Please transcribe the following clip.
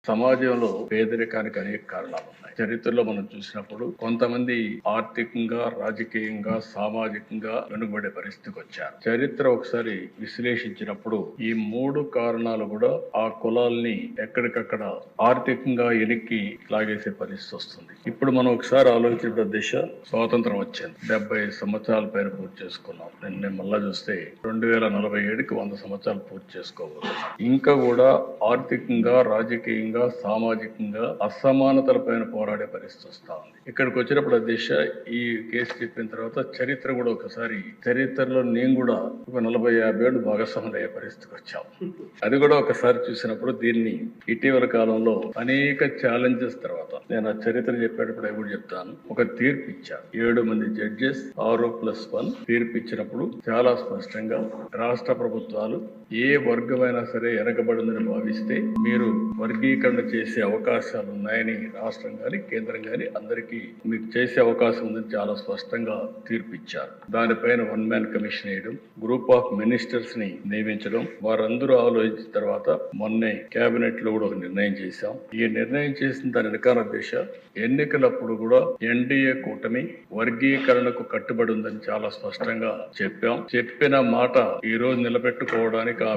సమాజంలో పేదరికానికి అనేక కారణాలు ఉన్నాయి. చరిత్రలో మనం చూసినప్పుడు కొంతమంది ఆర్థికంగా, రాజకీయంగా, సామాజికంగా వెనుకబడే పరిస్థితికి వచ్చారు. చరిత్ర ఒకసారి విశ్లేషించినప్పుడు ఈ మూడు కారణాలు కూడా ఆ కులాల్ని ఎక్కడికక్కడ ఆర్థికంగా వెనక్కి లాగేసే పరిస్థితి వస్తుంది. ఇప్పుడు మనం ఒకసారి ఆలోచించిన దిశ స్వాతంత్రం వచ్చింది. 75 సంవత్సరాల పైన పూర్తి చేసుకున్నాం. నిన్న మళ్ళా చూస్తే 2047కి 100 సంవత్సరాలు పూర్తి చేసుకోబోతున్నాం. ఇంకా కూడా ఆర్థికంగా, రాజకీయంగా, సామాజికంగా అసమానతల పైన పోరాడే పరిస్థితి వస్తా ఉంది. ఇక్కడికి వచ్చినప్పుడు దిశ ఈ కేసు చెప్పిన తర్వాత చరిత్ర కూడా ఒకసారి చరిత్రలో నేను కూడా ఒక 40-50 ఏళ్ళు భాగస్వాములు అయ్యే పరిస్థితికి వచ్చాం. అది కూడా ఒకసారి చూసినప్పుడు దీన్ని ఇటీవల కాలంలో అనేక ఛాలెంజెస్ తర్వాత నేను ఆ చరిత్ర చెప్పేటప్పుడు అవి కూడా చెప్తాను. ఒక తీర్పు ఇచ్చాను. 7 మంది జడ్జెస్ 6+1 తీర్పు ఇచ్చినప్పుడు చాలా స్పష్టంగా రాష్ట్ర ప్రభుత్వాలు ఏ వర్గమైనా సరే వెనకబడిందని భావిస్తే మీరు వర్గీకరణ చేసే అవకాశాలు ఉన్నాయని రాష్ట్రం గాని కేంద్రం గాని అందరికీ మీకు చేసే అవకాశం ఉందని చాలా స్పష్టంగా తీర్పు ఇచ్చారు. దానిపైన 1 మ్యాన్ కమిషన్ వేయడం, గ్రూప్ ఆఫ్ మినిస్టర్స్ ని నియమించడం, వారందరూ ఆలోచించిన తర్వాత మొన్నే కేబినెట్ లో కూడా ఒక నిర్ణయం చేశాం. ఈ నిర్ణయం చేసిన దాని వెనకాల దిశ ఎన్నికలప్పుడు కూడా ఎన్డీఏ కూటమి వర్గీకరణకు కట్టుబడి ఉందని చాలా స్పష్టంగా చెప్పాం. చెప్పిన మాట ఈ రోజు నిలబెట్టుకోవడానికి ఆ